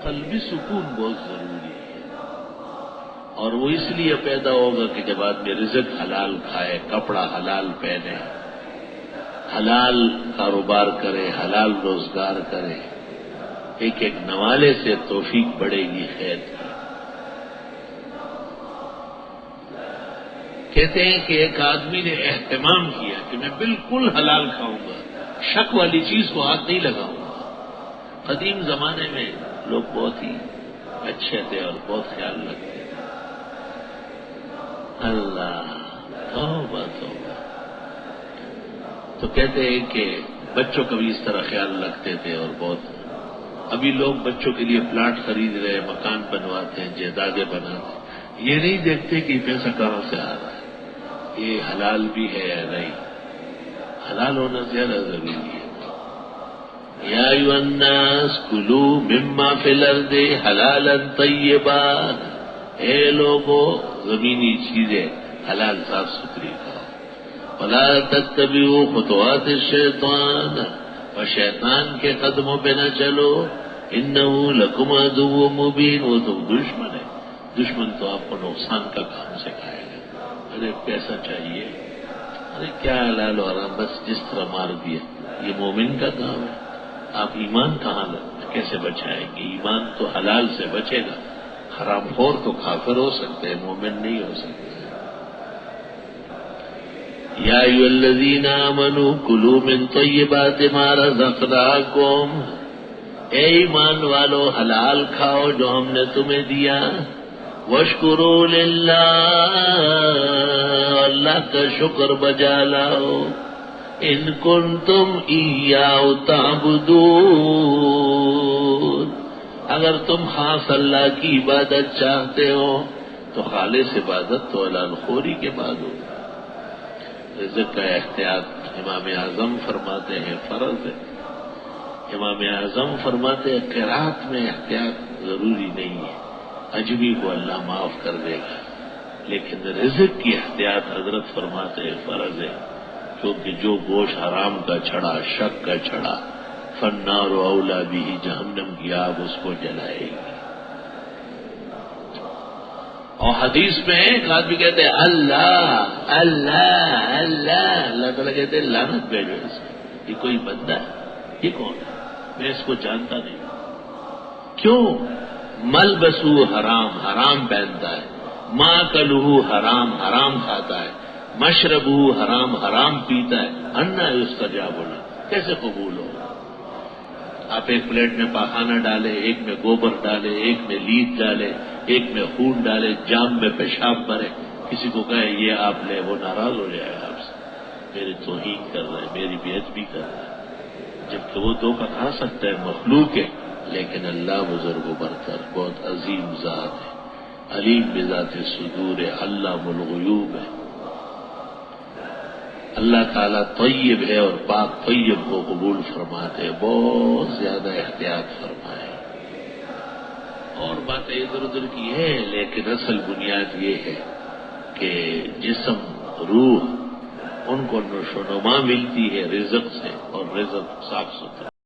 قلبی سکون بہت ضروری ہے، اور وہ اس لیے پیدا ہوگا کہ جب آدمی رزق حلال کھائے، کپڑا حلال پہنے، حلال کاروبار کرے، حلال روزگار کرے، ایک ایک نوالے سے توفیق بڑھے گی خیر کی۔ کہتے ہیں کہ ایک آدمی نے اہتمام کیا کہ میں بالکل حلال کھاؤں گا، شک والی چیز کو ہاتھ نہیں لگاؤں گا۔ قدیم زمانے میں لوگ بہت ہی اچھے تھے اور بہت خیال رکھتے تھے۔ اللہ توبہ توبہ۔ تو کہتے ہیں کہ بچوں کا بھی اس طرح خیال رکھتے تھے، اور بہت ابھی لوگ بچوں کے لیے پلاٹ خرید رہے، مکان بنواتے ہیں، جائیدادیں بناتے ہیں، یہ نہیں دیکھتے کہ پیسہ کہاں سے آ رہا ہے، یہ حلال بھی ہے یا نہیں۔ حلال ہونا زیادہ ضروری ہے۔ یا ایھا الناس کلوا مما فی الارض حلالا طیبا، اے لوگو زمینی چیزیں حلال صاف ستھری کھاؤ۔ ولا تتبعوا خطوات الشیطان، اور شیطان کے قدموں پہ نہ چلو، انہ لکم عدو مبین، وہ تو دشمن ہے، دشمن تو آپ کو نقصان کا کام سکھائے گا۔ ارے پیسہ چاہیے، ارے کیا حلال و حرام، بس جس طرح مار دیا، یہ مومن کا کام ہے۔ آپ ایمان کہاں کیسے بچائیں گے؟ ایمان تو حلال سے بچے گا، حرام خور تو کافر ہو سکتے ہیں، مومن نہیں ہو سکتے۔ یا ایھا الذین آمنوا کلوا من طیبات ما رزقناکم، اے ایمان والو حلال کھاؤ جو ہم نے تمہیں دیا۔ واشکروا للہ، اللہ کا شکر بجا لاؤ۔ ان کنتم ایاہ تعبدون، اگر تم خاص اللہ کی عبادت چاہتے ہو تو خالص عبادت تو حلال خوری کے بعد ہو۔ رزق کا احتیاط امام اعظم فرماتے ہیں فرض ہے۔ امام اعظم فرماتے ہیں قرات میں احتیاط ضروری نہیں ہے، عجمی کو اللہ معاف کر دے گا، لیکن رزق کی احتیاط حضرت فرماتے ہیں فرض ہے، کیونکہ جو گوشت حرام کا چھڑا، شک کا چھڑا، فالنار اولی بہ، جہنم کی آگ اس کو جلائے گی۔ اور حدیث میں ایک آدمی کہتے ہیں اللہ اللہ اللہ، اللہ تعالیٰ کہتے ہیں لعنت بھیجو اس کو، یہ کوئی بندہ ہے؟ یہ کون ہے؟ میں اس کو جانتا نہیں۔ کیوں؟ ملبسو حرام، حرام پہنتا ہے، ماکلہ حرام، حرام کھاتا ہے، مشربہ حرام، حرام پیتا ہے، انا یستجاب لہ، کیسے قبول ہو؟ آپ ایک پلیٹ میں پاخانہ ڈالے، ایک میں گوبر ڈالے، ایک میں لیت ڈالے، ایک میں خون ڈالے، جام میں پیشاب بھرے، کسی کو کہے یہ آپ لے، وہ ناراض ہو جائے گا آپ سے، میری توہین کر رہا ہے، میری بے ادبی کر رہا ہے، جبکہ وہ دو کا کھا سکتا ہے، مخلوق ہے، لیکن اللہ بزرگ و برتر، بہت عظیم ذات ہے، علیم بذات الصدور ہے، علام الغیوب ہے۔ اللہ تعالیٰ طیب ہے اور پاک طیب کو قبول فرماتے ہیں، بہت زیادہ احتیاط فرمائے۔ اور باتیں ادھر ادھر کی ہے، لیکن اصل بنیاد یہ ہے کہ جسم، روح، ان کو نشو و نما ملتی ہے رزق سے، اور رزق صاف ستھرا۔